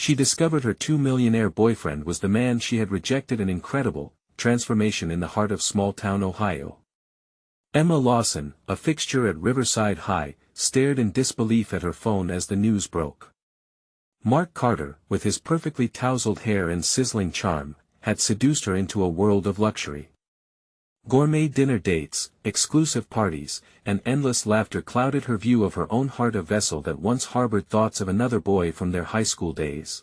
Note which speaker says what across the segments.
Speaker 1: She discovered her $2 millionaire boyfriend was the man she had rejected. An incredible transformation in the heart of small-town Ohio. Emma Lawson, a fixture at Riverside High, stared in disbelief at her phone as the news broke. Mark Carter, with his perfectly tousled hair and sizzling charm, had seduced her into a world of luxury. Gourmet dinner dates, exclusive parties, and endless laughter clouded her view of her own heart, a vessel that once harbored thoughts of another boy from their high school days.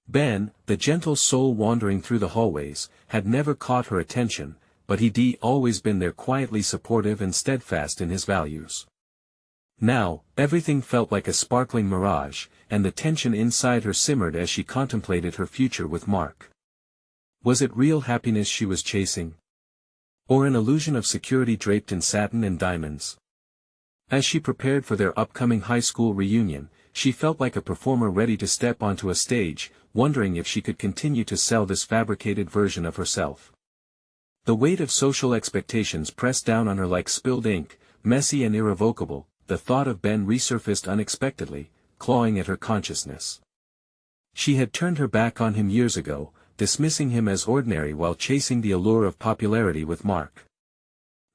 Speaker 1: Ben, the gentle soul wandering through the hallways, had never caught her attention, but he'd always been there, quietly supportive and steadfast in his values. Now, everything felt like a sparkling mirage, and the tension inside her simmered as she contemplated her future with Mark. Was it real happiness she was chasing? Or an illusion of security draped in satin and diamonds? As she prepared for their upcoming high school reunion, she felt like a performer ready to step onto a stage, wondering if she could continue to sell this fabricated version of herself. The weight of social expectations pressed down on her like spilled ink, messy and irrevocable. The thought of Ben resurfaced unexpectedly, clawing at her consciousness. She had turned her back on him years ago, dismissing him as ordinary while chasing the allure of popularity with Mark.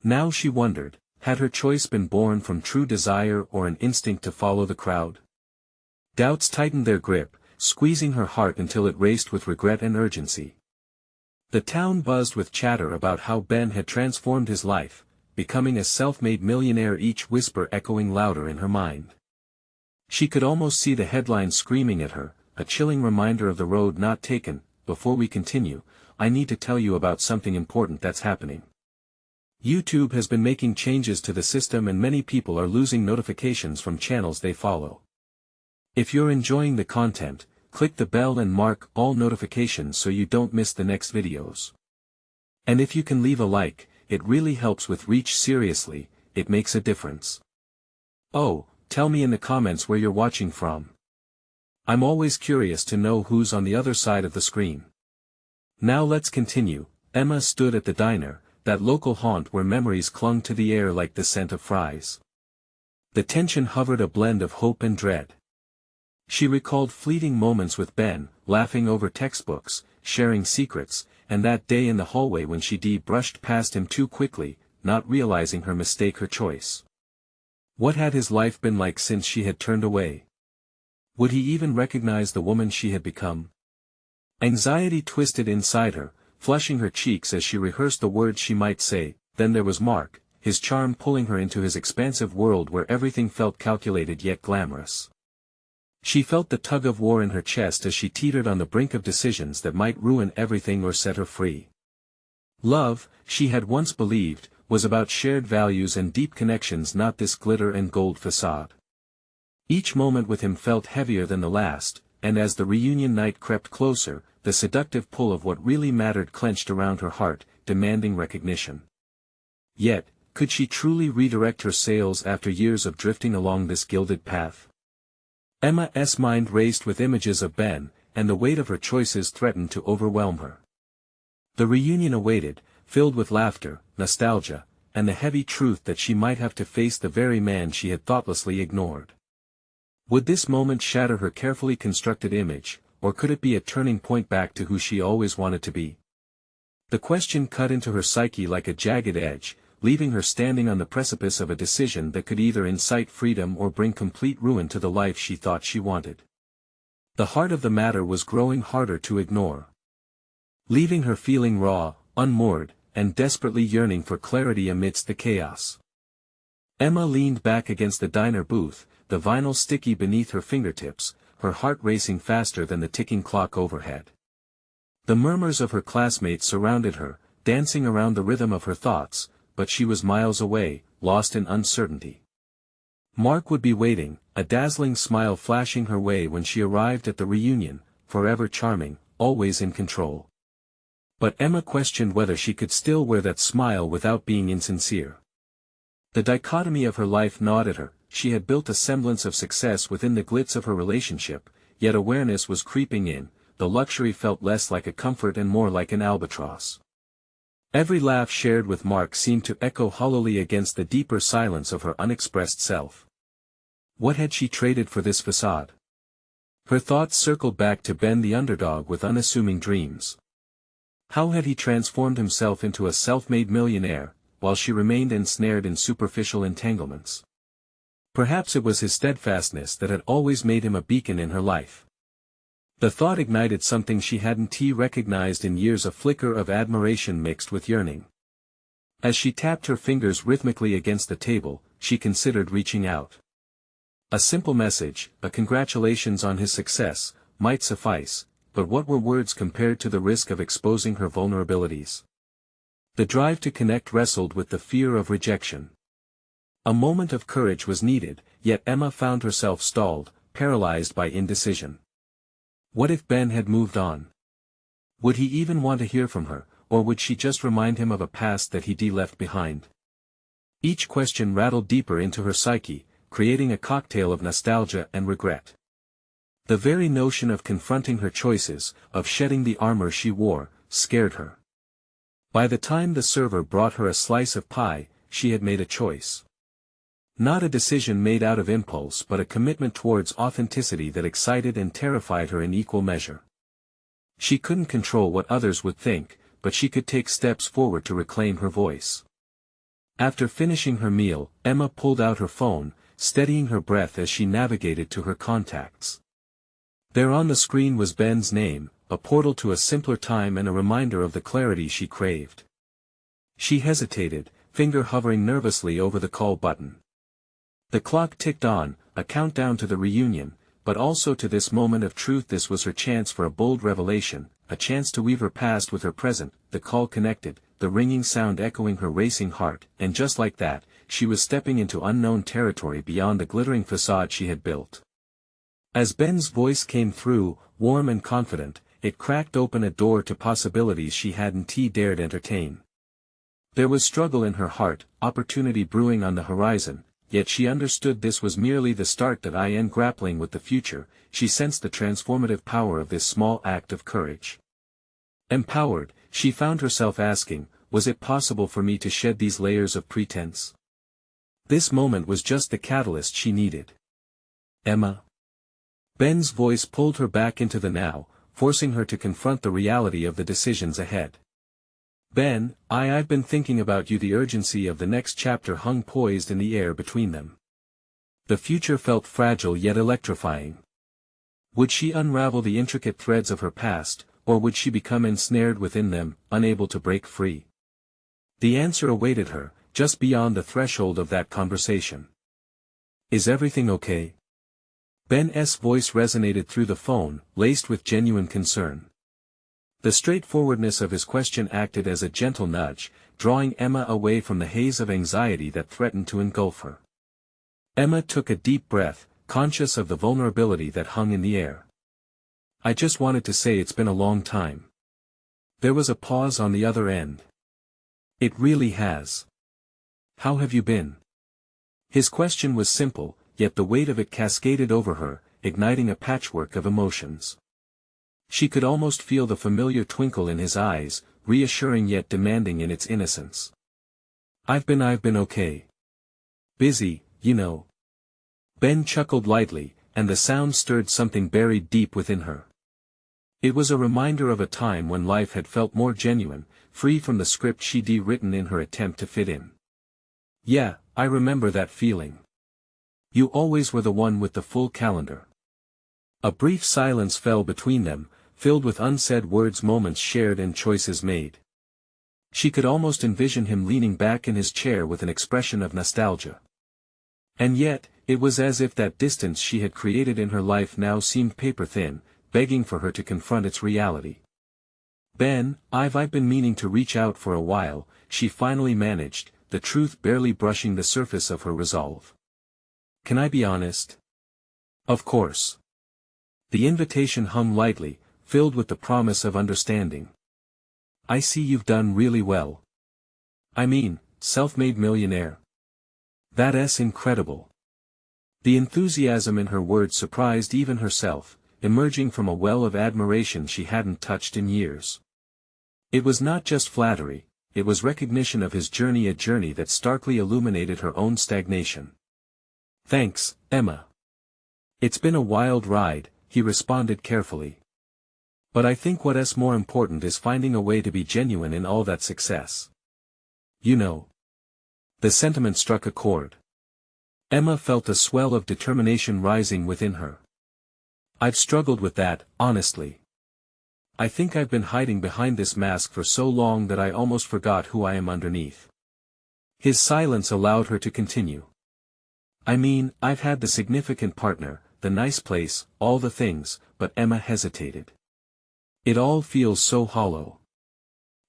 Speaker 1: Now she wondered, had her choice been born from true desire or an instinct to follow the crowd? Doubts tightened their grip, squeezing her heart until it raced with regret and urgency. The town buzzed with chatter about how Ben had transformed his life, becoming a self-made millionaire, each whisper echoing louder in her mind. She could almost see the headlines screaming at her, a chilling reminder of the road not taken. Before we continue, I need to tell you about something important that's happening. YouTube has been making changes to the system and many people are losing notifications from channels they follow. If you're enjoying the content, click the bell and mark all notifications so you don't miss the next videos. And if you can leave a like, it really helps with reach. Seriously, it makes a difference. Oh, tell me in the comments where you're watching from. I'm always curious to know who's on the other side of the screen. Now let's continue. Emma stood at the diner, that local haunt where memories clung to the air like the scent of fries. The tension hovered, a blend of hope and dread. She recalled fleeting moments with Ben, laughing over textbooks, sharing secrets, and that day in the hallway when she brushed past him too quickly, not realizing her mistake, her choice. What had his life been like since she had turned away? Would he even recognize the woman she had become? Anxiety twisted inside her, flushing her cheeks as she rehearsed the words she might say. Then there was Mark, his charm pulling her into his expansive world where everything felt calculated yet glamorous. She felt the tug-of-war in her chest as she teetered on the brink of decisions that might ruin everything or set her free. Love, she had once believed, was about shared values and deep connections, not this glitter and gold facade. Each moment with him felt heavier than the last, and as the reunion night crept closer, the seductive pull of what really mattered clenched around her heart, demanding recognition. Yet, could she truly redirect her sails after years of drifting along this gilded path? Emma's mind raced with images of Ben, and the weight of her choices threatened to overwhelm her. The reunion awaited, filled with laughter, nostalgia, and the heavy truth that she might have to face the very man she had thoughtlessly ignored. Would this moment shatter her carefully constructed image, or could it be a turning point back to who she always wanted to be? The question cut into her psyche like a jagged edge, leaving her standing on the precipice of a decision that could either incite freedom or bring complete ruin to the life she thought she wanted. The heart of the matter was growing harder to ignore, leaving her feeling raw, unmoored, and desperately yearning for clarity amidst the chaos. Emma leaned back against the diner booth, the vinyl sticky beneath her fingertips, her heart racing faster than the ticking clock overhead. The murmurs of her classmates surrounded her, dancing around the rhythm of her thoughts, but she was miles away, lost in uncertainty. Mark would be waiting, a dazzling smile flashing her way when she arrived at the reunion, forever charming, always in control. But Emma questioned whether she could still wear that smile without being insincere. The dichotomy of her life gnawed at her. She had built a semblance of success within the glitz of her relationship, yet awareness was creeping in. The luxury felt less like a comfort and more like an albatross. Every laugh shared with Mark seemed to echo hollowly against the deeper silence of her unexpressed self. What had she traded for this facade? Her thoughts circled back to Ben the underdog with unassuming dreams. How had he transformed himself into a self-made millionaire, while she remained ensnared in superficial entanglements? Perhaps it was his steadfastness that had always made him a beacon in her life. The thought ignited something she hadn't recognized in years, a flicker of admiration mixed with yearning. As she tapped her fingers rhythmically against the table, she considered reaching out. A simple message, a congratulations on his success, might suffice, but what were words compared to the risk of exposing her vulnerabilities? The drive to connect wrestled with the fear of rejection. A moment of courage was needed, yet Emma found herself stalled, paralyzed by indecision. What if Ben had moved on? Would he even want to hear from her, or would she just remind him of a past that he'd left behind? Each question rattled deeper into her psyche, creating a cocktail of nostalgia and regret. The very notion of confronting her choices, of shedding the armor she wore, scared her. By the time the server brought her a slice of pie, she had made a choice. Not a decision made out of impulse, but a commitment towards authenticity that excited and terrified her in equal measure. She couldn't control what others would think, but she could take steps forward to reclaim her voice. After finishing her meal, Emma pulled out her phone, steadying her breath as she navigated to her contacts. There on the screen was Ben's name, a portal to a simpler time and a reminder of the clarity she craved. She hesitated, finger hovering nervously over the call button. The clock ticked on, a countdown to the reunion, but also to this moment of truth. This was her chance for a bold revelation, a chance to weave her past with her present. The call connected, the ringing sound echoing her racing heart, and just like that, she was stepping into unknown territory beyond the glittering facade she had built. As Ben's voice came through, warm and confident, it cracked open a door to possibilities she hadn't dared entertain. There was struggle in her heart, opportunity brewing on the horizon, yet she understood this was merely the start. Grappling with the future, she sensed the transformative power of this small act of courage. Empowered, she found herself asking, was it possible for me to shed these layers of pretense? This moment was just the catalyst she needed. Emma. Ben's voice pulled her back into the now, forcing her to confront the reality of the decisions ahead. Ben, I've been thinking about you. The urgency of the next chapter hung poised in the air between them. The future felt fragile yet electrifying. Would she unravel the intricate threads of her past, or would she become ensnared within them, unable to break free? The answer awaited her, just beyond the threshold of that conversation. Is everything okay? Ben's voice resonated through the phone, laced with genuine concern. The straightforwardness of his question acted as a gentle nudge, drawing Emma away from the haze of anxiety that threatened to engulf her. Emma took a deep breath, conscious of the vulnerability that hung in the air. I just wanted to say it's been a long time. There was a pause on the other end. It really has. How have you been? His question was simple, yet the weight of it cascaded over her, igniting a patchwork of emotions. She could almost feel the familiar twinkle in his eyes, reassuring yet demanding in its innocence. I've been okay. Busy, you know. Ben chuckled lightly, and the sound stirred something buried deep within her. It was a reminder of a time when life had felt more genuine, free from the script she'd written in her attempt to fit in. Yeah, I remember that feeling. You always were the one with the full calendar. A brief silence fell between them, filled with unsaid words, moments shared and choices made. She could almost envision him leaning back in his chair with an expression of nostalgia. And yet, it was as if that distance she had created in her life now seemed paper-thin, begging for her to confront its reality. Ben, I've been meaning to reach out for a while, she finally managed, the truth barely brushing the surface of her resolve. Can I be honest? Of course. The invitation hung lightly, filled with the promise of understanding. I see you've done really well. I mean, self-made millionaire. That's incredible. The enthusiasm in her words surprised even herself, emerging from a well of admiration she hadn't touched in years. It was not just flattery, it was recognition of his journey, a journey that starkly illuminated her own stagnation. Thanks, Emma. It's been a wild ride, he responded carefully. But I think what's more important is finding a way to be genuine in all that success. You know. The sentiment struck a chord. Emma felt a swell of determination rising within her. I've struggled with that, honestly. I think I've been hiding behind this mask for so long that I almost forgot who I am underneath. His silence allowed her to continue. I mean, I've had the significant partner, the nice place, all the things, but Emma hesitated. It all feels so hollow.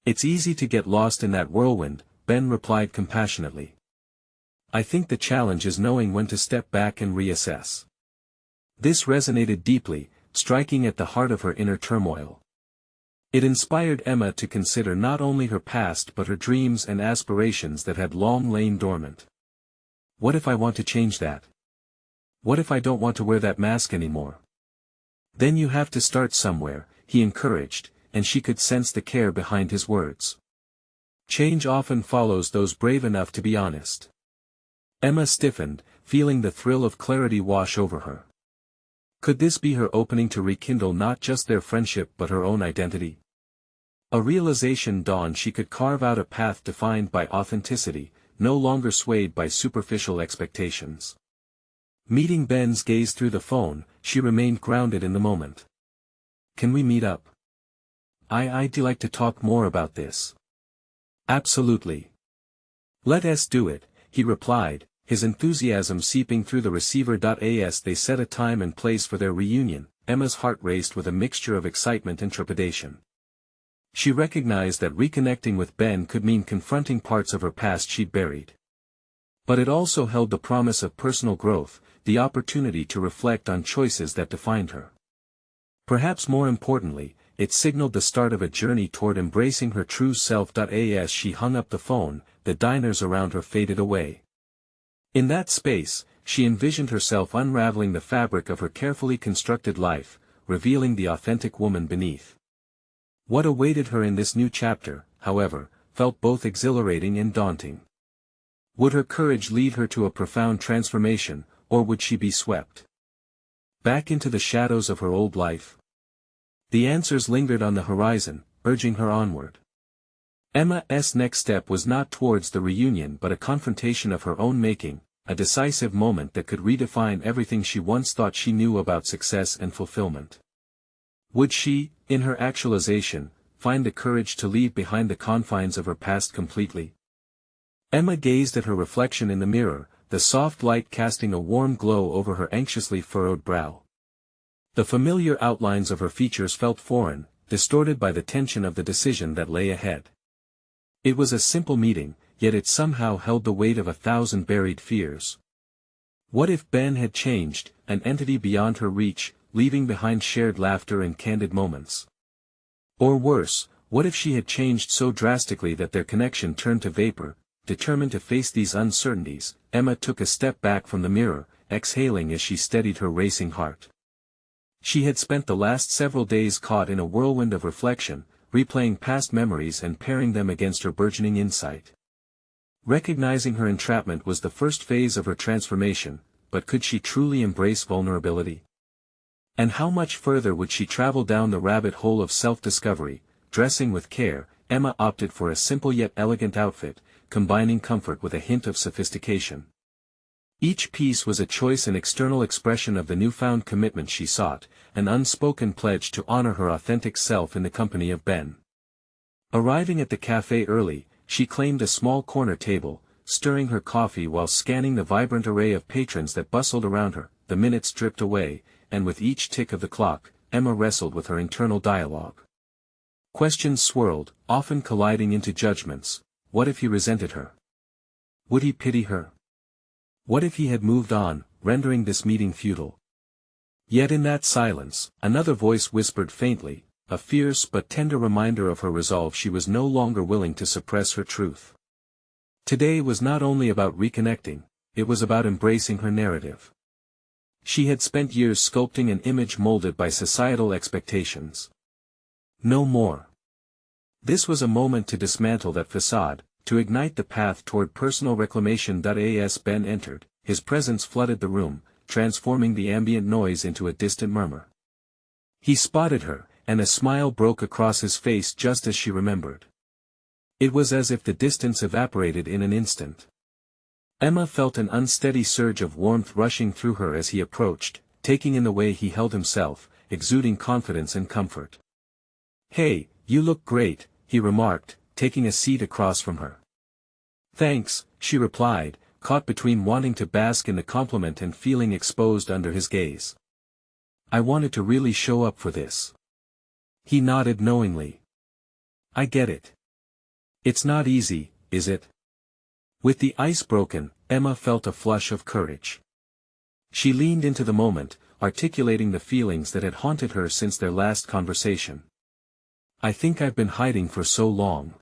Speaker 1: It's easy to get lost in that whirlwind, Ben replied compassionately. I think the challenge is knowing when to step back and reassess. This resonated deeply, striking at the heart of her inner turmoil. It inspired Emma to consider not only her past but her dreams and aspirations that had long lain dormant. What if I want to change that? What if I don't want to wear that mask anymore? Then you have to start somewhere, he encouraged, and she could sense the care behind his words. Change often follows those brave enough to be honest. Emma stiffened, feeling the thrill of clarity wash over her. Could this be her opening to rekindle not just their friendship but her own identity? A realization dawned: she could carve out a path defined by authenticity, no longer swayed by superficial expectations. Meeting Ben's gaze through the phone, she remained grounded in the moment. Can we meet up? I'd like to talk more about this. Absolutely. Let's do it, he replied, his enthusiasm seeping through the receiver. As they set a time and place for their reunion, Emma's heart raced with a mixture of excitement and trepidation. She recognized that reconnecting with Ben could mean confronting parts of her past she'd buried. But it also held the promise of personal growth, the opportunity to reflect on choices that defined her. Perhaps more importantly, it signaled the start of a journey toward embracing her true self. As she hung up the phone, the diners around her faded away. In that space, she envisioned herself unraveling the fabric of her carefully constructed life, revealing the authentic woman beneath. What awaited her in this new chapter, however, felt both exhilarating and daunting. Would her courage lead her to a profound transformation, or would she be swept back into the shadows of her old life? The answers lingered on the horizon, urging her onward. Emma's next step was not towards the reunion but a confrontation of her own making, a decisive moment that could redefine everything she once thought she knew about success and fulfillment. Would she, in her actualization, find the courage to leave behind the confines of her past completely? Emma gazed at her reflection in the mirror, the soft light casting a warm glow over her anxiously furrowed brow. The familiar outlines of her features felt foreign, distorted by the tension of the decision that lay ahead. It was a simple meeting, yet it somehow held the weight of 1,000 buried fears. What if Ben had changed, an entity beyond her reach, leaving behind shared laughter and candid moments? Or worse, what if she had changed so drastically that their connection turned to vapor? Determined to face these uncertainties, Emma took a step back from the mirror, exhaling as she steadied her racing heart. She had spent the last several days caught in a whirlwind of reflection, replaying past memories and pairing them against her burgeoning insight. Recognizing her entrapment was the first phase of her transformation, but could she truly embrace vulnerability? And how much further would she travel down the rabbit hole of self-discovery? Dressing with care, Emma opted for a simple yet elegant outfit, combining comfort with a hint of sophistication. Each piece was a choice and external expression of the newfound commitment she sought, an unspoken pledge to honor her authentic self in the company of Ben. Arriving at the cafe early, she claimed a small corner table, stirring her coffee while scanning the vibrant array of patrons that bustled around her. The minutes dripped away, and with each tick of the clock, Emma wrestled with her internal dialogue. Questions swirled, often colliding into judgments. What if he resented her? Would he pity her? What if he had moved on, rendering this meeting futile? Yet in that silence, another voice whispered faintly, a fierce but tender reminder of her resolve. She was no longer willing to suppress her truth. Today was not only about reconnecting, it was about embracing her narrative. She had spent years sculpting an image molded by societal expectations. No more. This was a moment to dismantle that facade, to ignite the path toward personal reclamation. As Ben entered, his presence flooded the room, transforming the ambient noise into a distant murmur. He spotted her, and a smile broke across his face just as she remembered. It was as if the distance evaporated in an instant. Emma felt an unsteady surge of warmth rushing through her as he approached, taking in the way he held himself, exuding confidence and comfort. "Hey, you look great," he remarked, taking a seat across from her. "Thanks," she replied, caught between wanting to bask in the compliment and feeling exposed under his gaze. "I wanted to really show up for this." He nodded knowingly. "I get it. It's not easy, is it?" With the ice broken, Emma felt a flush of courage. She leaned into the moment, articulating the feelings that had haunted her since their last conversation. "I think I've been hiding for so long.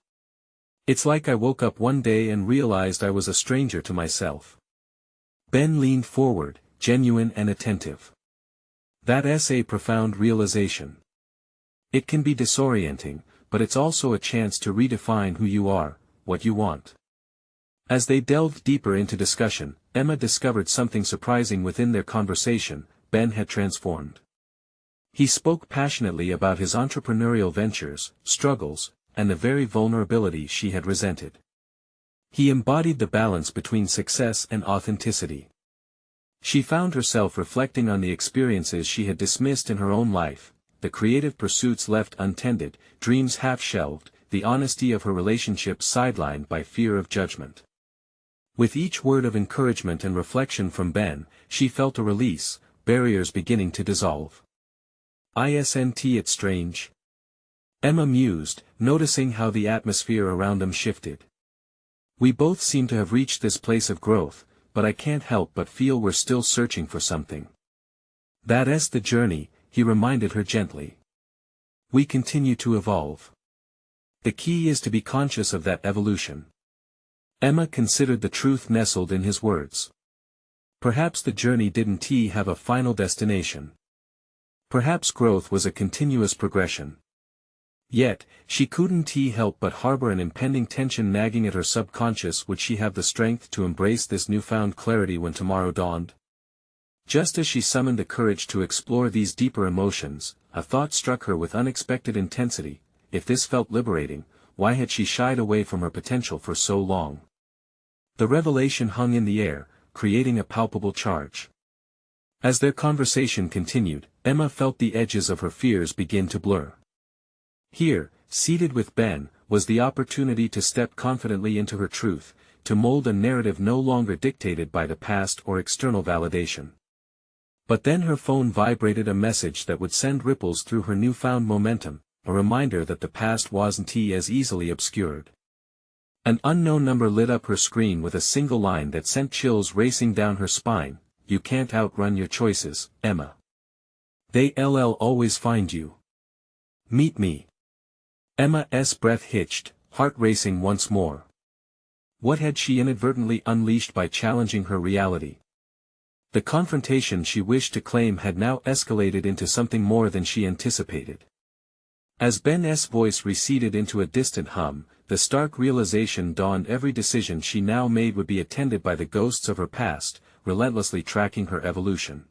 Speaker 1: It's like I woke up one day and realized I was a stranger to myself." Ben leaned forward, genuine and attentive. "That's a profound realization. It can be disorienting, but it's also a chance to redefine who you are, what you want." As they delved deeper into discussion, Emma discovered something surprising within their conversation. Ben had transformed. He spoke passionately about his entrepreneurial ventures, struggles, and the very vulnerability she had resented. He embodied the balance between success and authenticity. She found herself reflecting on the experiences she had dismissed in her own life, the creative pursuits left untended, dreams half-shelved, the honesty of her relationships sidelined by fear of judgment. With each word of encouragement and reflection from Ben, she felt a release, barriers beginning to dissolve. "Isn't it strange?" Emma mused, noticing how the atmosphere around them shifted. "We both seem to have reached this place of growth, but I can't help but feel we're still searching for something." "That's the journey," he reminded her gently. "We continue to evolve. The key is to be conscious of that evolution." Emma considered the truth nestled in his words. Perhaps the journey didn't have a final destination. Perhaps growth was a continuous progression. Yet, she couldn't help but harbor an impending tension nagging at her subconscious. Would she have the strength to embrace this newfound clarity when tomorrow dawned? Just as she summoned the courage to explore these deeper emotions, a thought struck her with unexpected intensity. If this felt liberating, why had she shied away from her potential for so long? The revelation hung in the air, creating a palpable charge. As their conversation continued, Emma felt the edges of her fears begin to blur. Here, seated with Ben, was the opportunity to step confidently into her truth, to mold a narrative no longer dictated by the past or external validation. But then her phone vibrated, a message that would send ripples through her newfound momentum, a reminder that the past wasn't as easily obscured. An unknown number lit up her screen with a single line that sent chills racing down her spine. "You can't outrun your choices, Emma. They'll always find you. Meet me." Emma's breath hitched, heart racing once more. What had she inadvertently unleashed by challenging her reality? The confrontation she wished to claim had now escalated into something more than she anticipated. As Ben's voice receded into a distant hum, the stark realization dawned: every decision she now made would be attended by the ghosts of her past, relentlessly tracking her evolution.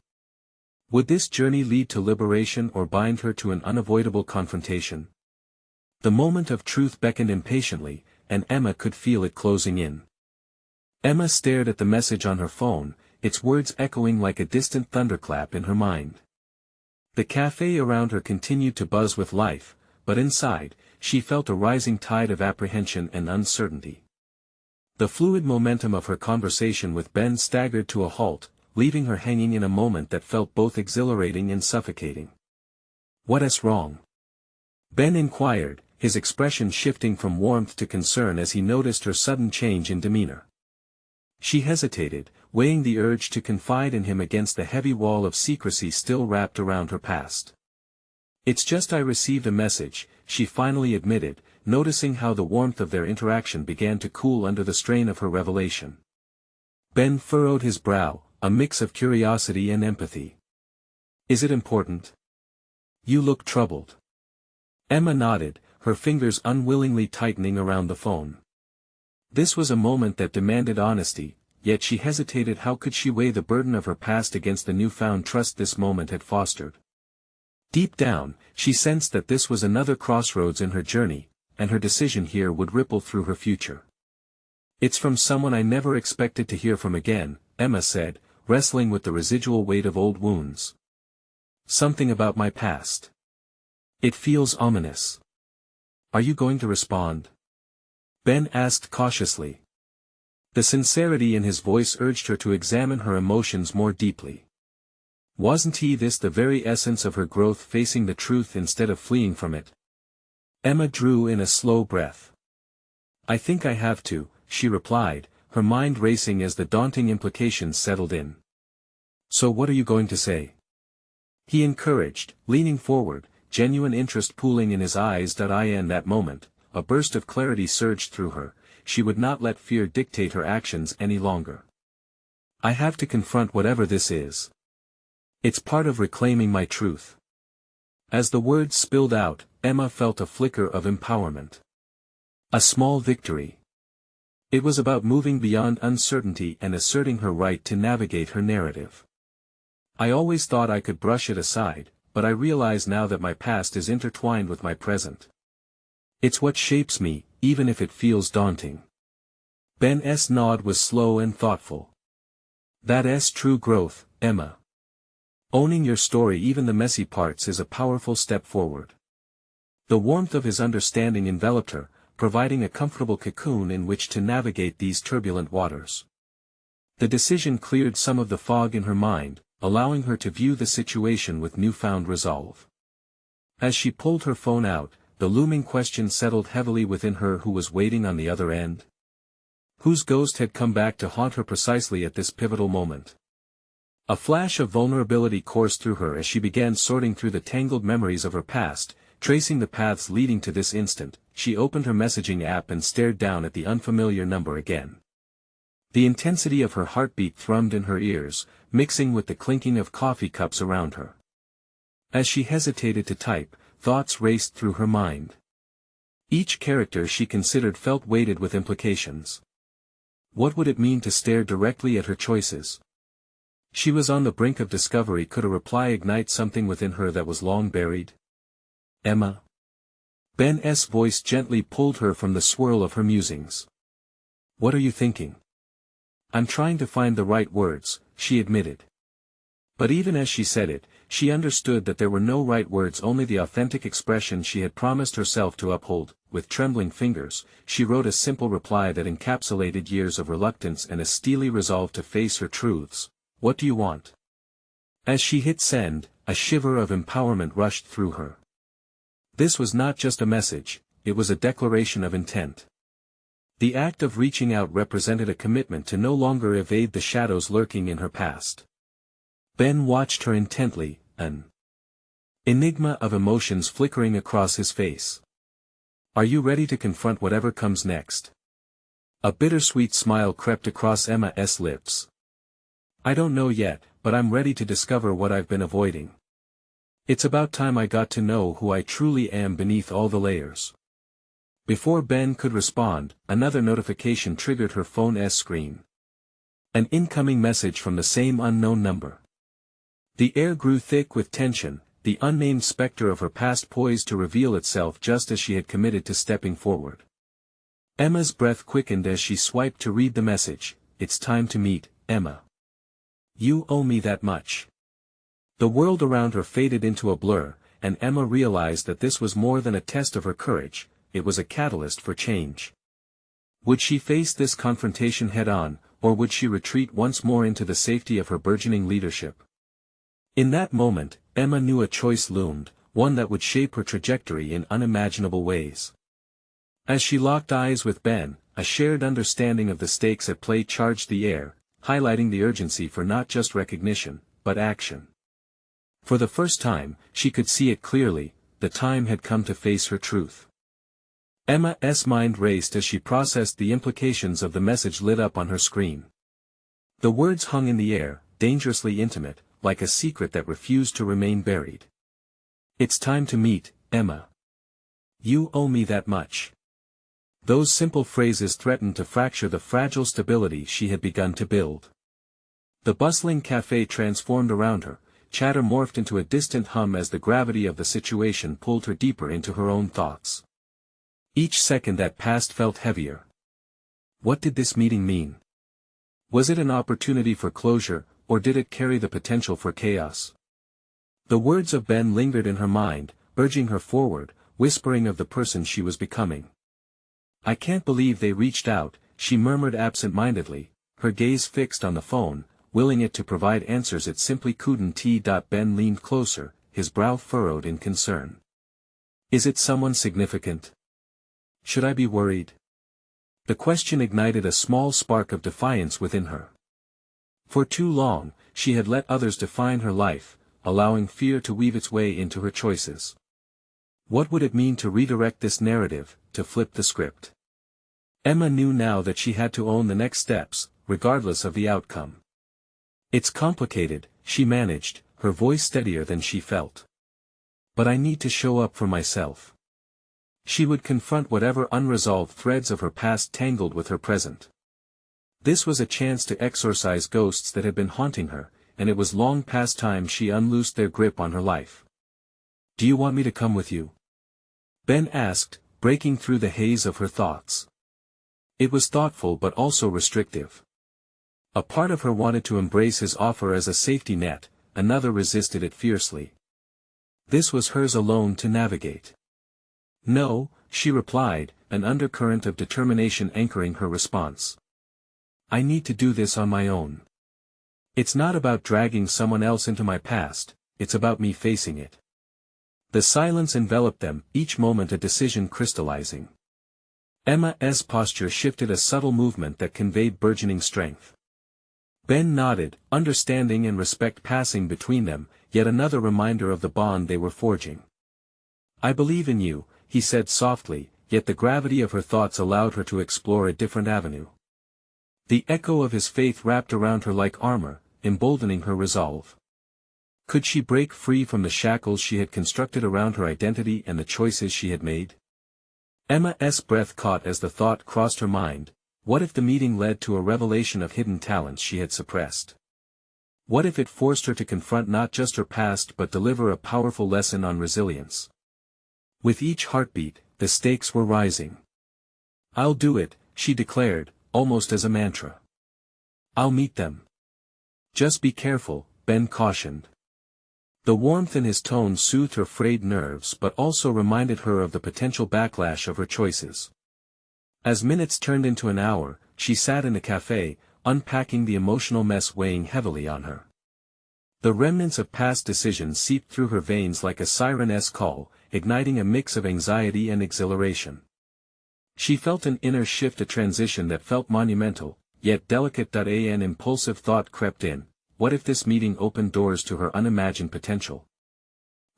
Speaker 1: Would this journey lead to liberation or bind her to an unavoidable confrontation? The moment of truth beckoned impatiently, and Emma could feel it closing in. Emma stared at the message on her phone, its words echoing like a distant thunderclap in her mind. The cafe around her continued to buzz with life, but inside, she felt a rising tide of apprehension and uncertainty. The fluid momentum of her conversation with Ben staggered to a halt, leaving her hanging in a moment that felt both exhilarating and suffocating. "What's wrong?" Ben inquired, his expression shifting from warmth to concern as he noticed her sudden change in demeanor. She hesitated, weighing the urge to confide in him against the heavy wall of secrecy still wrapped around her past. "It's just I received a message," she finally admitted, noticing how the warmth of their interaction began to cool under the strain of her revelation. Ben furrowed his brow, a mix of curiosity and empathy. "Is it important?" "You look troubled." Emma nodded, her fingers unwillingly tightening around the phone. This was a moment that demanded honesty, yet she hesitated. How could she weigh the burden of her past against the newfound trust this moment had fostered? Deep down, she sensed that this was another crossroads in her journey, and her decision here would ripple through her future. "It's from someone I never expected to hear from again," Emma said, wrestling with the residual weight of old wounds. "Something about my past. It feels ominous." "Are you going to respond?" Ben asked cautiously. The sincerity in his voice urged her to examine her emotions more deeply. Wasn't this the very essence of her growth, facing the truth instead of fleeing from it? Emma drew in a slow breath. "I think I have to," she replied, her mind racing as the daunting implications settled in. "So what are you going to say?" he encouraged, leaning forward, genuine interest pooling in his eyes. In that moment, a burst of clarity surged through her. She would not let fear dictate her actions any longer. "I have to confront whatever this is. It's part of reclaiming my truth." As the words spilled out, Emma felt a flicker of empowerment. A small victory. It was about moving beyond uncertainty and asserting her right to navigate her narrative. "I always thought I could brush it aside, but I realize now that my past is intertwined with my present. It's what shapes me, even if it feels daunting." Ben's nod was slow and thoughtful. "That's true growth, Emma. Owning your story, even the messy parts, is a powerful step forward." The warmth of his understanding enveloped her, providing a comfortable cocoon in which to navigate these turbulent waters. The decision cleared some of the fog in her mind, allowing her to view the situation with newfound resolve. As she pulled her phone out, the looming question settled heavily within her: who was waiting on the other end? Whose ghost had come back to haunt her precisely at this pivotal moment? A flash of vulnerability coursed through her as she began sorting through the tangled memories of her past, tracing the paths leading to this instant. She opened her messaging app and stared down at the unfamiliar number again. The intensity of her heartbeat thrummed in her ears, mixing with the clinking of coffee cups around her. As she hesitated to type, thoughts raced through her mind. Each character she considered felt weighted with implications. What would it mean to stare directly at her choices? She was on the brink of discovery. Could a reply ignite something within her that was long buried? "Emma?" Ben's voice gently pulled her from the swirl of her musings. "What are you thinking?" "I'm trying to find the right words," she admitted. But even as she said it, she understood that there were no right words, only the authentic expression she had promised herself to uphold. With trembling fingers, she wrote a simple reply that encapsulated years of reluctance and a steely resolve to face her truths. "What do you want?" As she hit send, a shiver of empowerment rushed through her. This was not just a message, it was a declaration of intent. The act of reaching out represented a commitment to no longer evade the shadows lurking in her past. Ben watched her intently, an enigma of emotions flickering across his face. "Are you ready to confront whatever comes next?" A bittersweet smile crept across Emma's lips. "I don't know yet, but I'm ready to discover what I've been avoiding. It's about time I got to know who I truly am beneath all the layers." Before Ben could respond, another notification triggered her phone's screen. An incoming message from the same unknown number. The air grew thick with tension, the unnamed specter of her past poised to reveal itself just as she had committed to stepping forward. Emma's breath quickened as she swiped to read the message. "It's time to meet, Emma. You owe me that much." The world around her faded into a blur, and Emma realized that this was more than a test of her courage, it was a catalyst for change. Would she face this confrontation head-on, or would she retreat once more into the safety of her burgeoning leadership? In that moment, Emma knew a choice loomed, one that would shape her trajectory in unimaginable ways. As she locked eyes with Ben, a shared understanding of the stakes at play charged the air, highlighting the urgency for not just recognition, but action. For the first time, she could see it clearly: the time had come to face her truth. Emma's mind raced as she processed the implications of the message lit up on her screen. The words hung in the air, dangerously intimate, like a secret that refused to remain buried. "It's time to meet, Emma. You owe me that much." Those simple phrases threatened to fracture the fragile stability she had begun to build. The bustling cafe transformed around her, chatter morphed into a distant hum as the gravity of the situation pulled her deeper into her own thoughts. Each second that passed felt heavier. What did this meeting mean? Was it an opportunity for closure, or did it carry the potential for chaos? The words of Ben lingered in her mind, urging her forward, whispering of the person she was becoming. "I can't believe they reached out," she murmured absent-mindedly, her gaze fixed on the phone, willing it to provide answers it simply couldn't. Ben leaned closer, his brow furrowed in concern. "Is it someone significant? Should I be worried?" The question ignited a small spark of defiance within her. For too long, she had let others define her life, allowing fear to weave its way into her choices. What would it mean to redirect this narrative, to flip the script? Emma knew now that she had to own the next steps, regardless of the outcome. "It's complicated," she managed, her voice steadier than she felt. "But I need to show up for myself." She would confront whatever unresolved threads of her past tangled with her present. This was a chance to exorcise ghosts that had been haunting her, and it was long past time she unloosed their grip on her life. "Do you want me to come with you?" Ben asked, breaking through the haze of her thoughts. It was thoughtful but also restrictive. A part of her wanted to embrace his offer as a safety net, another resisted it fiercely. This was hers alone to navigate. "No," she replied, an undercurrent of determination anchoring her response. "I need to do this on my own. It's not about dragging someone else into my past, it's about me facing it." The silence enveloped them, each moment a decision crystallizing. Emma's posture shifted, a subtle movement that conveyed burgeoning strength. Ben nodded, understanding and respect passing between them, yet another reminder of the bond they were forging. "I believe in you," he said softly, yet the gravity of her thoughts allowed her to explore a different avenue. The echo of his faith wrapped around her like armor, emboldening her resolve. Could she break free from the shackles she had constructed around her identity and the choices she had made? Emma's breath caught as the thought crossed her mind: what if the meeting led to a revelation of hidden talents she had suppressed? What if it forced her to confront not just her past but deliver a powerful lesson on resilience? With each heartbeat, the stakes were rising. "I'll do it," she declared, almost as a mantra. "I'll meet them." "Just be careful," Ben cautioned. The warmth in his tone soothed her frayed nerves but also reminded her of the potential backlash of her choices. As minutes turned into an hour, she sat in the cafe, unpacking the emotional mess weighing heavily on her. The remnants of past decisions seeped through her veins like a siren's call, igniting a mix of anxiety and exhilaration. She felt an inner shift, a transition that felt monumental, yet delicate. An impulsive thought crept in: what if this meeting opened doors to her unimagined potential?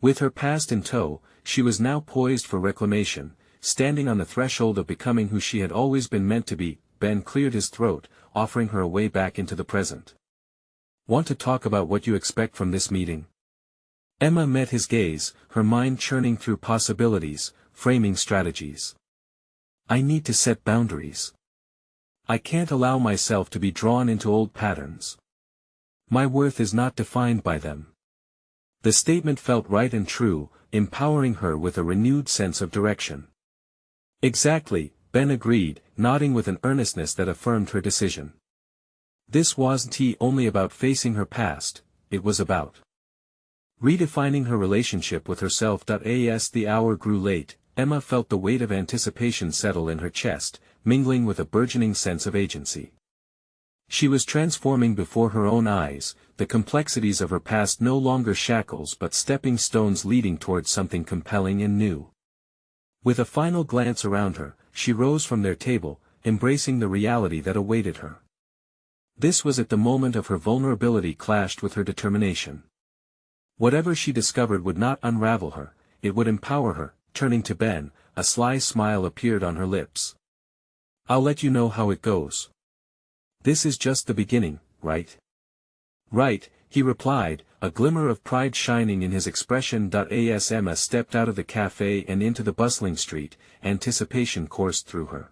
Speaker 1: With her past in tow, she was now poised for reclamation, standing on the threshold of becoming who she had always been meant to be. Ben cleared his throat, offering her a way back into the present. "Want to talk about what you expect from this meeting?" Emma met his gaze, her mind churning through possibilities, framing strategies. "I need to set boundaries. I can't allow myself to be drawn into old patterns. My worth is not defined by them." The statement felt right and true, empowering her with a renewed sense of direction. "Exactly," Ben agreed, nodding with an earnestness that affirmed her decision. This wasn't only about facing her past, it was about redefining her relationship with herself. As the hour grew late, Emma felt the weight of anticipation settle in her chest, mingling with a burgeoning sense of agency. She was transforming before her own eyes, the complexities of her past no longer shackles but stepping stones leading towards something compelling and new. With a final glance around her, she rose from their table, embracing the reality that awaited her. This was at the moment of her vulnerability clashed with her determination. Whatever she discovered would not unravel her, it would empower her. Turning to Ben, a sly smile appeared on her lips. "I'll let you know how it goes. This is just the beginning, right?" "Right," he replied, a glimmer of pride shining in his expression. As Emma stepped out of the cafe and into the bustling street, anticipation coursed through her.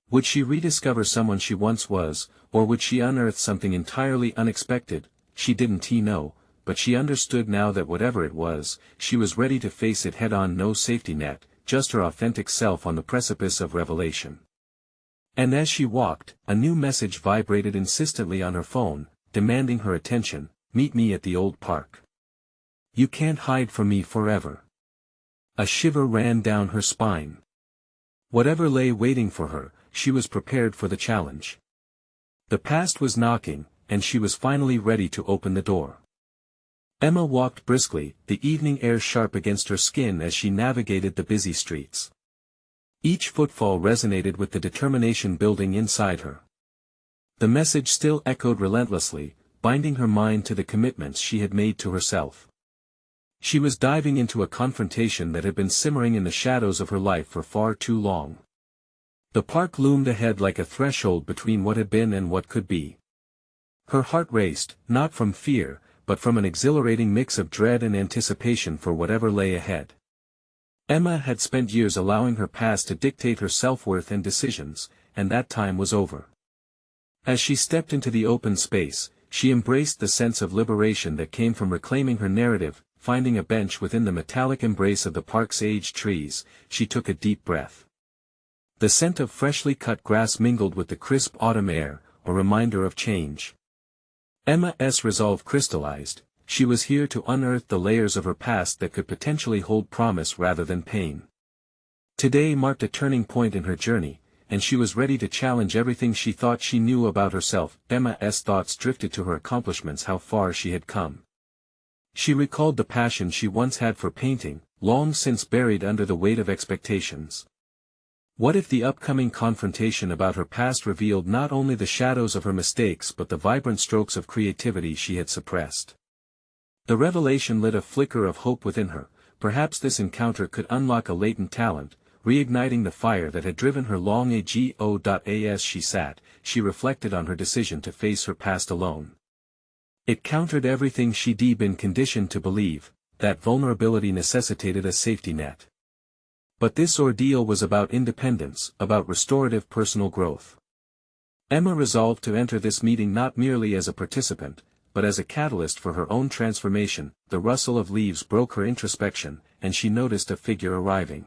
Speaker 1: Would she rediscover someone she once was, or would she unearth something entirely unexpected? She didn't know, but she understood now that whatever it was, she was ready to face it head-on. No safety net, just her authentic self on the precipice of revelation. And as she walked, a new message vibrated insistently on her phone, demanding her attention: "Meet me at the old park. You can't hide from me forever." A shiver ran down her spine. Whatever lay waiting for her, she was prepared for the challenge. The past was knocking, and she was finally ready to open the door. Emma walked briskly, the evening air sharp against her skin as she navigated the busy streets. Each footfall resonated with the determination building inside her. The message still echoed relentlessly, binding her mind to the commitments she had made to herself. She was diving into a confrontation that had been simmering in the shadows of her life for far too long. The park loomed ahead like a threshold between what had been and what could be. Her heart raced, not from fear, but from an exhilarating mix of dread and anticipation for whatever lay ahead. Emma had spent years allowing her past to dictate her self-worth and decisions, and that time was over. As she stepped into the open space, she embraced the sense of liberation that came from reclaiming her narrative. Finding a bench within the metallic embrace of the park's aged trees, she took a deep breath. The scent of freshly cut grass mingled with the crisp autumn air, a reminder of change. Emma's resolve crystallized. She was here to unearth the layers of her past that could potentially hold promise rather than pain. Today marked a turning point in her journey, and she was ready to challenge everything she thought she knew about herself. Emma's thoughts drifted to her accomplishments, how far she had come. She recalled the passion she once had for painting, long since buried under the weight of expectations. What if the upcoming confrontation about her past revealed not only the shadows of her mistakes but the vibrant strokes of creativity she had suppressed? The revelation lit a flicker of hope within her. Perhaps this encounter could unlock a latent talent, reigniting the fire that had driven her long ago. As she reflected on her decision to face her past alone. It countered everything she'd been conditioned to believe, that vulnerability necessitated a safety net. But this ordeal was about independence, about restorative personal growth. Emma resolved to enter this meeting not merely as a participant, but as a catalyst for her own transformation. The rustle of leaves broke her introspection, and she noticed a figure arriving.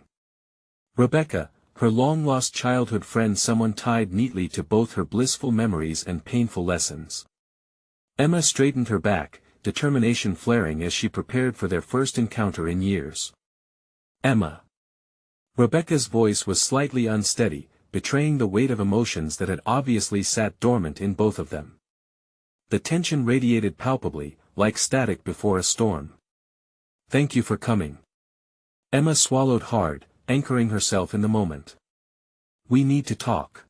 Speaker 1: Rebecca, her long-lost childhood friend, someone tied neatly to both her blissful memories and painful lessons. Emma straightened her back, determination flaring as she prepared for their first encounter in years. "Emma." Rebecca's voice was slightly unsteady, betraying the weight of emotions that had obviously sat dormant in both of them. The tension radiated palpably, like static before a storm. "Thank you for coming." Emma swallowed hard, anchoring herself in the moment. "We need to talk."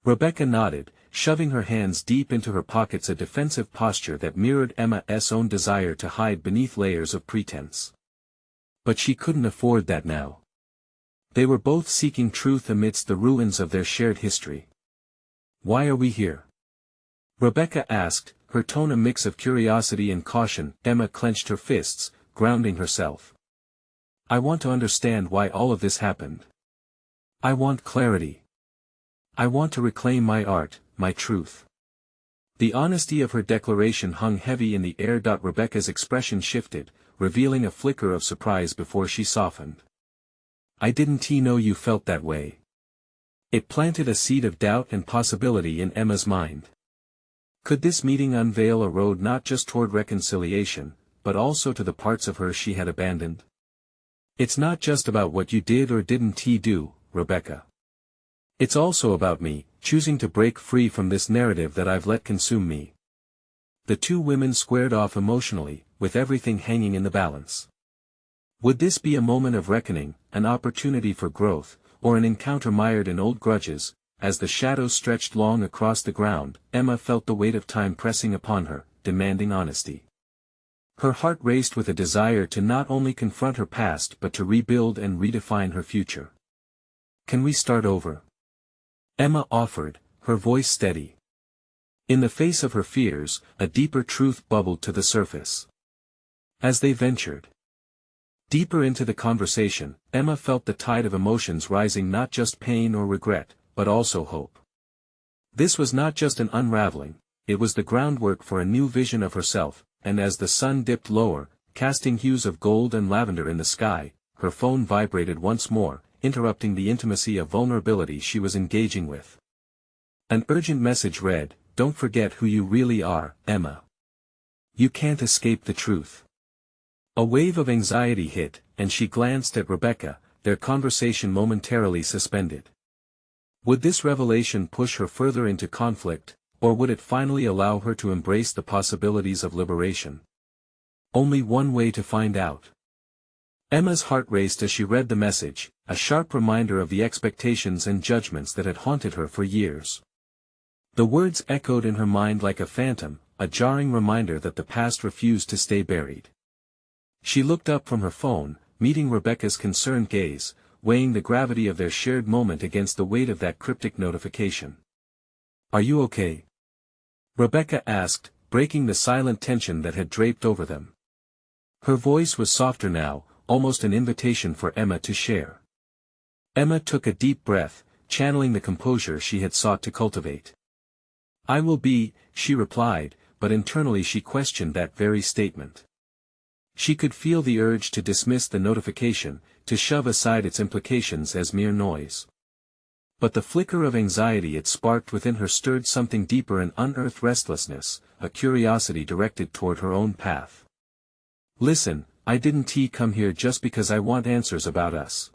Speaker 1: Rebecca nodded, shoving her hands deep into her pockets, a defensive posture that mirrored Emma's own desire to hide beneath layers of pretense. But she couldn't afford that now. They were both seeking truth amidst the ruins of their shared history. "Why are we here?" Rebecca asked, her tone a mix of curiosity and caution. Emma clenched her fists, grounding herself. "I want to understand why all of this happened. I want clarity. I want to reclaim my art, my truth." The honesty of her declaration hung heavy in the air. Rebecca's expression shifted, revealing a flicker of surprise before she softened. "I didn't know you felt that way." It planted a seed of doubt and possibility in Emma's mind. Could this meeting unveil a road not just toward reconciliation, but also to the parts of her she had abandoned? "It's not just about what you did or didn't do, Rebecca. It's also about me, choosing to break free from this narrative that I've let consume me." The two women squared off emotionally, with everything hanging in the balance. Would this be a moment of reckoning, an opportunity for growth, or an encounter mired in old grudges? As the shadows stretched long across the ground, Emma felt the weight of time pressing upon her, demanding honesty. Her heart raced with a desire to not only confront her past but to rebuild and redefine her future. "Can we start over?" Emma offered, her voice steady. In the face of her fears, a deeper truth bubbled to the surface. As they ventured deeper into the conversation, Emma felt the tide of emotions rising, not just pain or regret, but also hope. This was not just an unraveling, it was the groundwork for a new vision of herself, and as the sun dipped lower, casting hues of gold and lavender in the sky, her phone vibrated once more, interrupting the intimacy of vulnerability she was engaging with. An urgent message read, "Don't forget who you really are, Emma. You can't escape the truth." A wave of anxiety hit, and she glanced at Rebecca, their conversation momentarily suspended. Would this revelation push her further into conflict, or would it finally allow her to embrace the possibilities of liberation? Only one way to find out. Emma's heart raced as she read the message, a sharp reminder of the expectations and judgments that had haunted her for years. The words echoed in her mind like a phantom, a jarring reminder that the past refused to stay buried. She looked up from her phone, meeting Rebecca's concerned gaze, weighing the gravity of their shared moment against the weight of that cryptic notification. "Are you okay?" Rebecca asked, breaking the silent tension that had draped over them. Her voice was softer now, almost an invitation for Emma to share. Emma took a deep breath, channeling the composure she had sought to cultivate. "I will be," she replied, but internally she questioned that very statement. She could feel the urge to dismiss the notification, to shove aside its implications as mere noise. But the flicker of anxiety it sparked within her stirred something deeper, an unearthed restlessness, a curiosity directed toward her own path. "Listen, I didn't come here just because I want answers about us.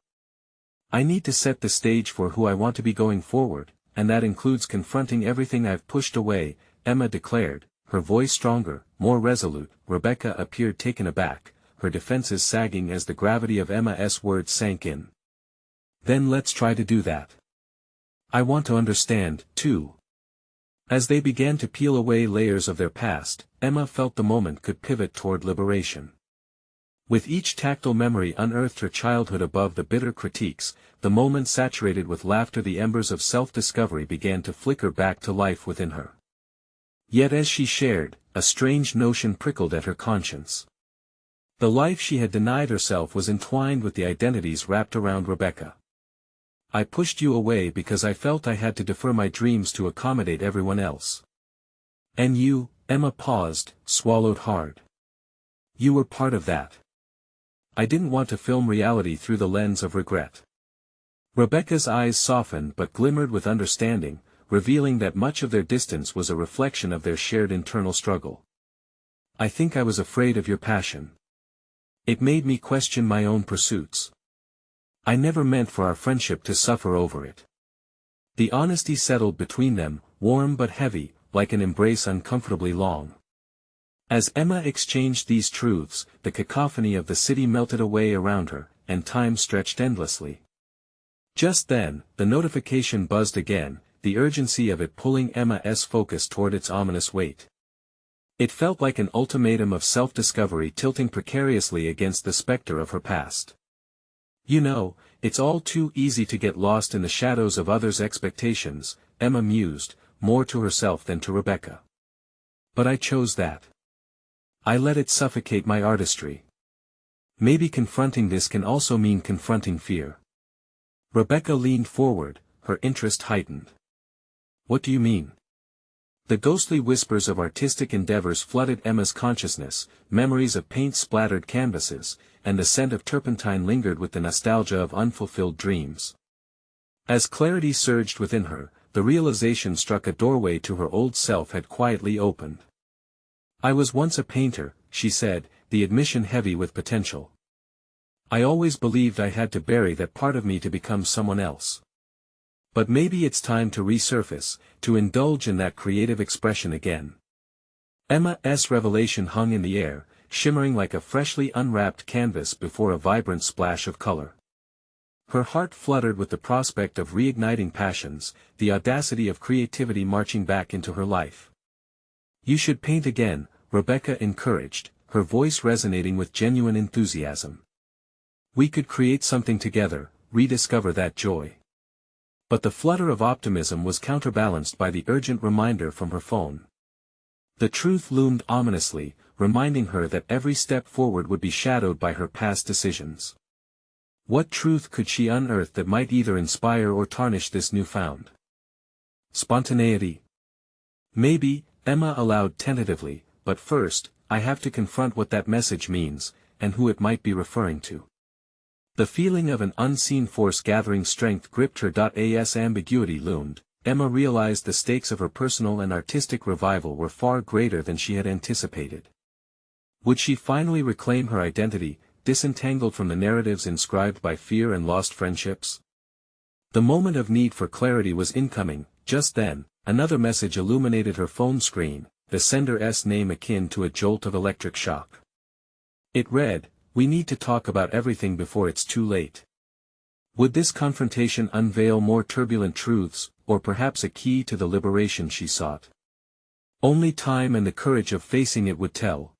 Speaker 1: I need to set the stage for who I want to be going forward, and that includes confronting everything I've pushed away," Emma declared, her voice stronger, more resolute. Rebecca appeared taken aback, her defenses sagging as the gravity of Emma's words sank in. "Then let's try to do that. I want to understand, too." As they began to peel away layers of their past, Emma felt the moment could pivot toward liberation. With each tactile memory unearthed her childhood above the bitter critiques, the moment saturated with laughter, the embers of self-discovery began to flicker back to life within her. Yet as she shared, a strange notion prickled at her conscience. The life she had denied herself was entwined with the identities wrapped around Rebecca. "I pushed you away because I felt I had to defer my dreams to accommodate everyone else. And you," Emma paused, swallowed hard. "You were part of that. I didn't want to film reality through the lens of regret." Rebecca's eyes softened but glimmered with understanding, revealing that much of their distance was a reflection of their shared internal struggle. "I think I was afraid of your passion. It made me question my own pursuits. I never meant for our friendship to suffer over it." The honesty settled between them, warm but heavy, like an embrace uncomfortably long. As Emma exchanged these truths, the cacophony of the city melted away around her, and time stretched endlessly. Just then, the notification buzzed again, the urgency of it pulling Emma's focus toward its ominous weight. It felt like an ultimatum of self-discovery tilting precariously against the specter of her past. "You know, it's all too easy to get lost in the shadows of others' expectations," Emma mused, more to herself than to Rebecca. "But I chose that. I let it suffocate my artistry. Maybe confronting this can also mean confronting fear." Rebecca leaned forward, her interest heightened. "What do you mean?" The ghostly whispers of artistic endeavors flooded Emma's consciousness, memories of paint-splattered canvases, and the scent of turpentine lingered with the nostalgia of unfulfilled dreams. As clarity surged within her, the realization struck a doorway to her old self had quietly opened. "I was once a painter," she said, the admission heavy with potential. "I always believed I had to bury that part of me to become someone else. But maybe it's time to resurface, to indulge in that creative expression again." Emma's revelation hung in the air, shimmering like a freshly unwrapped canvas before a vibrant splash of color. Her heart fluttered with the prospect of reigniting passions, the audacity of creativity marching back into her life. "You should paint again," Rebecca encouraged, her voice resonating with genuine enthusiasm. "We could create something together, rediscover that joy." But the flutter of optimism was counterbalanced by the urgent reminder from her phone. The truth loomed ominously, reminding her that every step forward would be shadowed by her past decisions. What truth could she unearth that might either inspire or tarnish this newfound spontaneity? "Maybe," Emma allowed tentatively, but first, I have to confront what that message means, and who it might be referring to. The feeling of an unseen force gathering strength gripped her. As ambiguity loomed, Emma realized the stakes of her personal and artistic revival were far greater than she had anticipated. Would she finally reclaim her identity, disentangled from the narratives inscribed by fear and lost friendships? The moment of need for clarity was incoming. Just then, another message illuminated her phone screen, the sender's name akin to a jolt of electric shock. It read, "We need to talk about everything before it's too late." Would this confrontation unveil more turbulent truths, or perhaps a key to the liberation she sought? Only time and the courage of facing it would tell.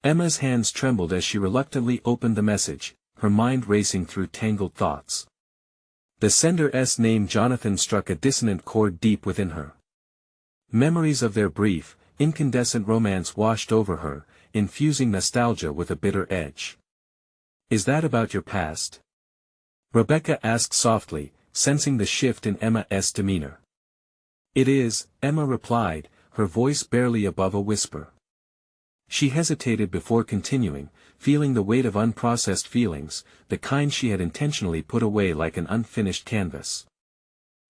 Speaker 1: Emma's hands trembled as she reluctantly opened the message, her mind racing through tangled thoughts. The sender's name Jonathan struck a dissonant chord deep within her. Memories of their brief, incandescent romance washed over her, infusing nostalgia with a bitter edge. "Is that about your past?" Rebecca asked softly, sensing the shift in Emma's demeanor. "It is," Emma replied, her voice barely above a whisper. She hesitated before continuing, feeling the weight of unprocessed feelings, the kind she had intentionally put away like an unfinished canvas.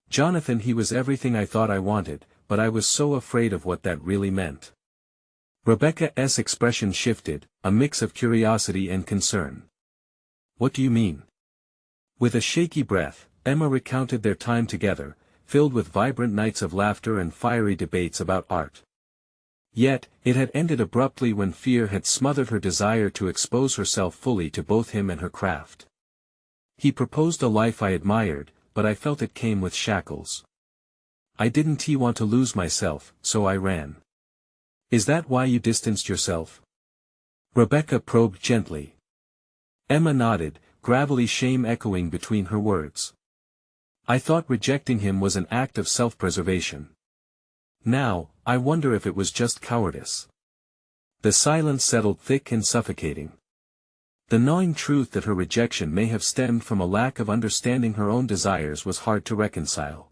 Speaker 1: "Jonathan, he was everything I thought I wanted, but I was so afraid of what that really meant." Rebecca's expression shifted, a mix of curiosity and concern. "What do you mean?" With a shaky breath, Emma recounted their time together, filled with vibrant nights of laughter and fiery debates about art. Yet, it had ended abruptly when fear had smothered her desire to expose herself fully to both him and her craft. "He proposed a life I admired, but I felt it came with shackles. I didn't want to lose myself, so I ran." "Is that why you distanced yourself?" Rebecca probed gently. Emma nodded, gravelly shame echoing between her words. "I thought rejecting him was an act of self-preservation. Now, I wonder if it was just cowardice." The silence settled thick and suffocating. The gnawing truth that her rejection may have stemmed from a lack of understanding her own desires was hard to reconcile.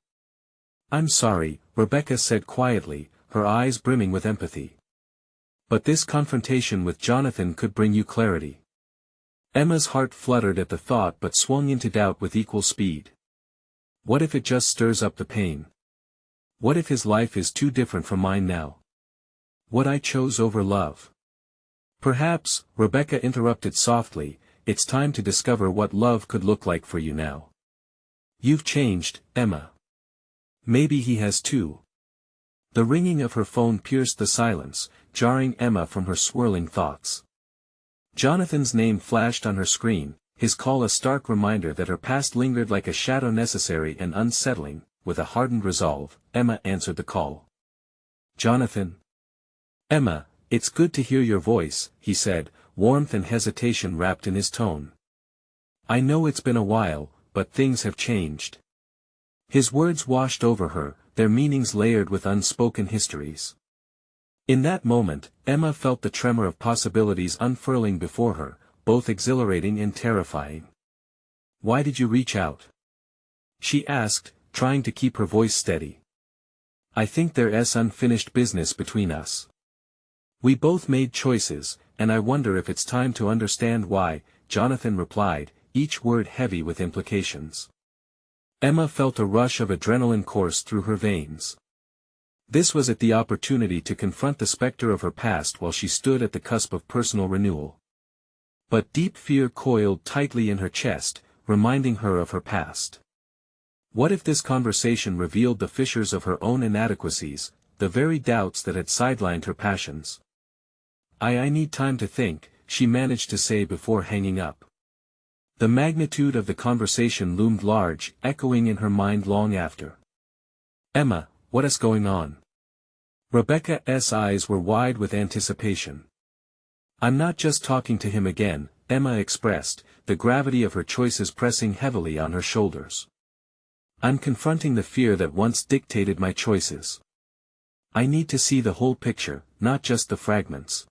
Speaker 1: "I'm sorry," Rebecca said quietly, her eyes brimming with empathy. "But this confrontation with Jonathan could bring you clarity." Emma's heart fluttered at the thought but swung into doubt with equal speed. What if it just stirs up the pain? What if his life is too different from mine now? What I chose over love? "Perhaps," Rebecca interrupted softly, "it's time to discover what love could look like for you now. You've changed, Emma. Maybe he has too." The ringing of her phone pierced the silence, jarring Emma from her swirling thoughts. Jonathan's name flashed on her screen, his call a stark reminder that her past lingered like a shadow, necessary and unsettling. With a hardened resolve, Emma answered the call. "Jonathan?" "Emma, it's good to hear your voice," he said, warmth and hesitation wrapped in his tone. "I know it's been a while, but things have changed." His words washed over her, their meanings layered with unspoken histories. In that moment, Emma felt the tremor of possibilities unfurling before her, both exhilarating and terrifying. "Why did you reach out?" she asked, trying to keep her voice steady. "I think there's unfinished business between us. We both made choices, and I wonder if it's time to understand why," Jonathan replied, each word heavy with implications. Emma felt a rush of adrenaline course through her veins. This was the opportunity to confront the specter of her past while she stood at the cusp of personal renewal. But deep fear coiled tightly in her chest, reminding her of her past. What if this conversation revealed the fissures of her own inadequacies, the very doubts that had sidelined her passions? I need time to think," she managed to say before hanging up. The magnitude of the conversation loomed large, echoing in her mind long after. "Emma, what is going on?" Rebecca's eyes were wide with anticipation. "I'm not just talking to him again," Emma expressed, the gravity of her choices pressing heavily on her shoulders. "I'm confronting the fear that once dictated my choices. I need to see the whole picture, not just the fragments.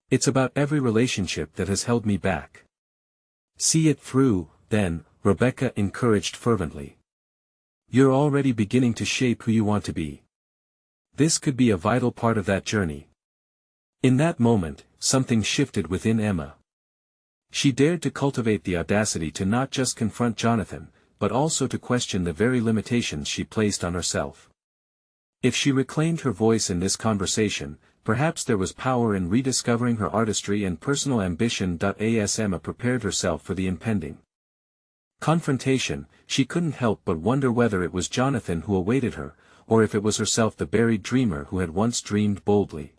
Speaker 1: It's about every relationship that has held me back." "See it through, then," Rebecca encouraged fervently. "You're already beginning to shape who you want to be. This could be a vital part of that journey." In that moment, something shifted within Emma. She dared to cultivate the audacity to not just confront Jonathan, but also to question the very limitations she placed on herself. If she reclaimed her voice in this conversation, perhaps there was power in rediscovering her artistry and personal ambition. As Emma prepared herself for the impending confrontation, she couldn't help but wonder whether it was Jonathan who awaited her, or if it was herself, the buried dreamer who had once dreamed boldly.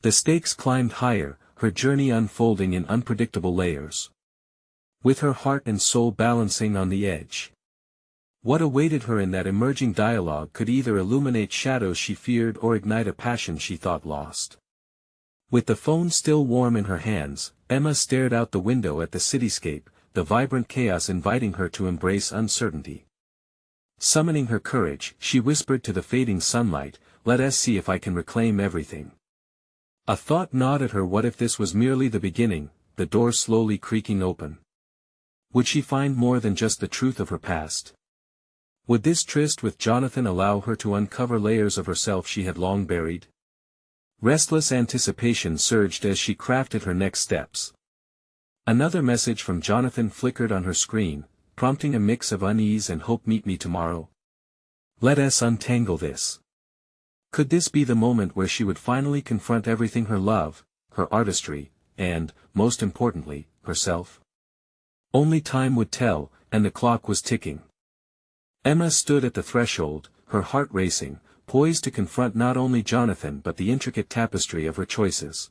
Speaker 1: The stakes climbed higher, her journey unfolding in unpredictable layers. With her heart and soul balancing on the edge. What awaited her in that emerging dialogue could either illuminate shadows she feared or ignite a passion she thought lost. With the phone still warm in her hands, Emma stared out the window at the cityscape, the vibrant chaos inviting her to embrace uncertainty. Summoning her courage, she whispered to the fading sunlight, "Let us see if I can reclaim everything." A thought gnawed at her. What if this was merely the beginning, the door slowly creaking open? Would she find more than just the truth of her past? Would this tryst with Jonathan allow her to uncover layers of herself she had long buried? Restless anticipation surged as she crafted her next steps. Another message from Jonathan flickered on her screen, prompting a mix of unease and hope. "Meet me tomorrow. Let us untangle this." Could this be the moment where she would finally confront everything: her love, her artistry, and, most importantly, herself? Only time would tell, and the clock was ticking. Emma stood at the threshold, her heart racing, poised to confront not only Jonathan but the intricate tapestry of her choices.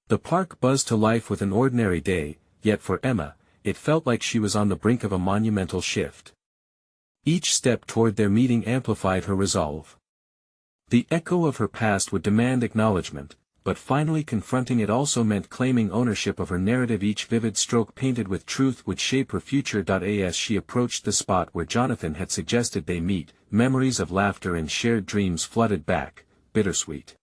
Speaker 1: The park buzzed to life with an ordinary day, yet for Emma, it felt like she was on the brink of a monumental shift. Each step toward their meeting amplified her resolve. The echo of her past would demand acknowledgement, but finally confronting it also meant claiming ownership of her narrative. Each vivid stroke painted with truth would shape her future. As she approached the spot where Jonathan had suggested they meet, memories of laughter and shared dreams flooded back, bittersweet.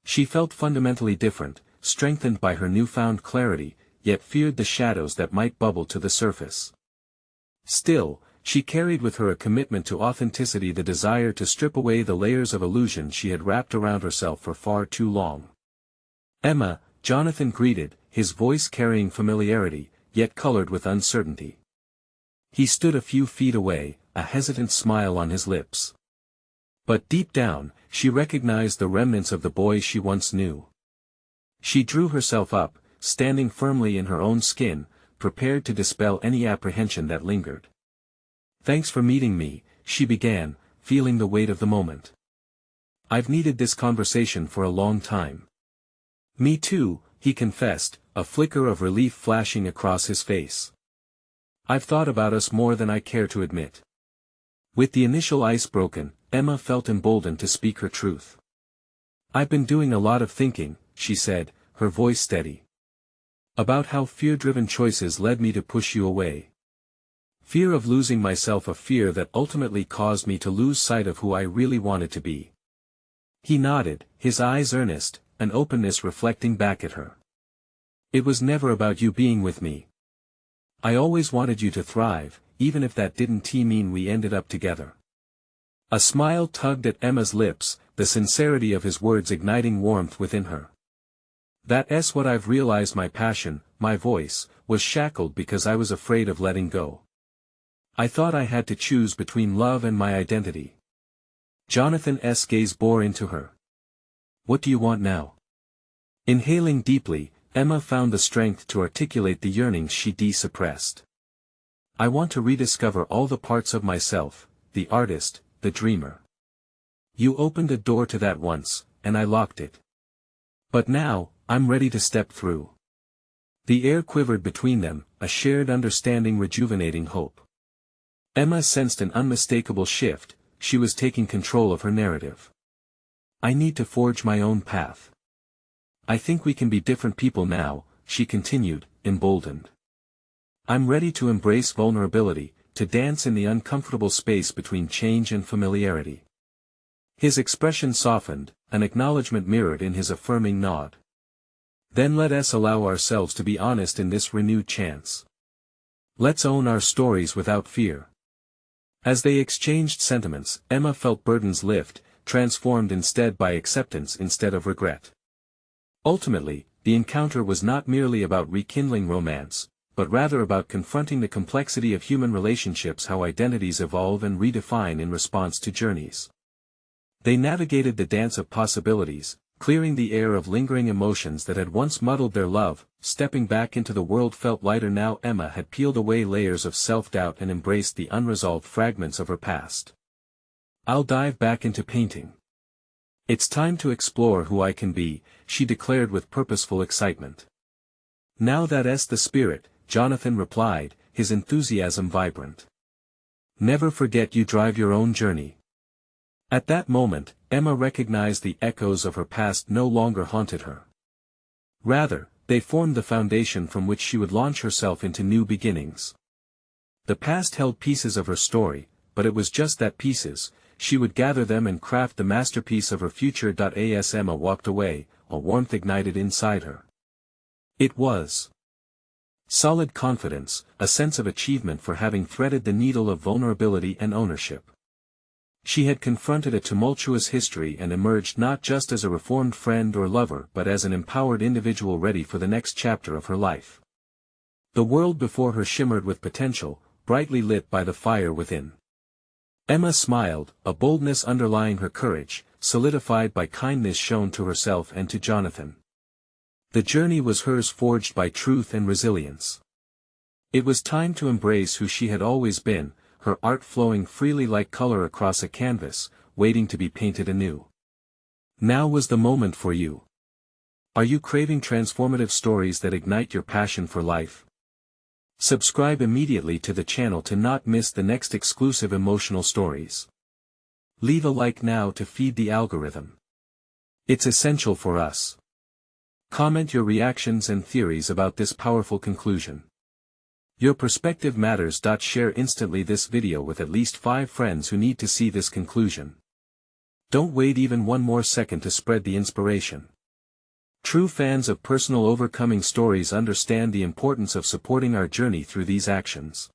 Speaker 1: She felt fundamentally different, strengthened by her newfound clarity, yet feared the shadows that might bubble to the surface. Still, she carried with her a commitment to authenticity, the desire to strip away the layers of illusion she had wrapped around herself for far too long. "Emma," Jonathan greeted, his voice carrying familiarity, yet colored with uncertainty. He stood a few feet away, a hesitant smile on his lips. But deep down, she recognized the remnants of the boy she once knew. She drew herself up, standing firmly in her own skin, prepared to dispel any apprehension that lingered. "Thanks for meeting me," she began, feeling the weight of the moment. "I've needed this conversation for a long time." "Me too," he confessed, a flicker of relief flashing across his face. "I've thought about us more than I care to admit." With the initial ice broken, Emma felt emboldened to speak her truth. "I've been doing a lot of thinking," she said, her voice steady. "About how fear-driven choices led me to push you away. Fear of losing myself, a fear that ultimately caused me to lose sight of who I really wanted to be." He nodded, his eyes earnest, an openness reflecting back at her. "It was never about you being with me. I always wanted you to thrive, even if that didn't mean we ended up together." A smile tugged at Emma's lips, the sincerity of his words igniting warmth within her. "That's what I've realized. My passion, my voice, was shackled because I was afraid of letting go. I thought I had to choose between love and my identity." Jonathan's gaze bore into her. "What do you want now?" Inhaling deeply, Emma found the strength to articulate the yearnings she suppressed. "I want to rediscover all the parts of myself, the artist, the dreamer. You opened a door to that once, and I locked it. But now, I'm ready to step through." The air quivered between them, a shared understanding rejuvenating hope. Emma sensed an unmistakable shift, she was taking control of her narrative. "I need to forge my own path. I think we can be different people now," she continued, emboldened. "I'm ready to embrace vulnerability, to dance in the uncomfortable space between change and familiarity." His expression softened, an acknowledgement mirrored in his affirming nod. "Then let us allow ourselves to be honest in this renewed chance. Let's own our stories without fear." As they exchanged sentiments, Emma felt burdens lift, transformed instead by acceptance instead of regret. Ultimately, the encounter was not merely about rekindling romance, but rather about confronting the complexity of human relationships, how identities evolve and redefine in response to journeys. They navigated the dance of possibilities, clearing the air of lingering emotions that had once muddled their love. Stepping back into the world felt lighter now. Emma had peeled away layers of self-doubt and embraced the unresolved fragments of her past. "I'll dive back into painting. It's time to explore who I can be," she declared with purposeful excitement. "Now that's the spirit," Jonathan replied, his enthusiasm vibrant. "Never forget you drive your own journey." At that moment, Emma recognized the echoes of her past no longer haunted her. Rather, they formed the foundation from which she would launch herself into new beginnings. The past held pieces of her story, but it was just that, pieces. She would gather them and craft the masterpiece of her future. As Emma walked away, a warmth ignited inside her. It was solid confidence, a sense of achievement for having threaded the needle of vulnerability and ownership. She had confronted a tumultuous history and emerged not just as a reformed friend or lover but as an empowered individual ready for the next chapter of her life. The world before her shimmered with potential, brightly lit by the fire within. Emma smiled, a boldness underlying her courage, solidified by kindness shown to herself and to Jonathan. The journey was hers, forged by truth and resilience. It was time to embrace who she had always been, her art flowing freely like color across a canvas, waiting to be painted anew. Now was the moment for you. Are you craving transformative stories that ignite your passion for life? Subscribe immediately to the channel to not miss the next exclusive emotional stories. Leave a like now to feed the algorithm. It's essential for us. Comment your reactions and theories about this powerful conclusion. Your perspective matters. Share instantly this video with at least 5 friends who need to see this conclusion. Don't wait even one more second to spread the inspiration. True fans of personal overcoming stories understand the importance of supporting our journey through these actions.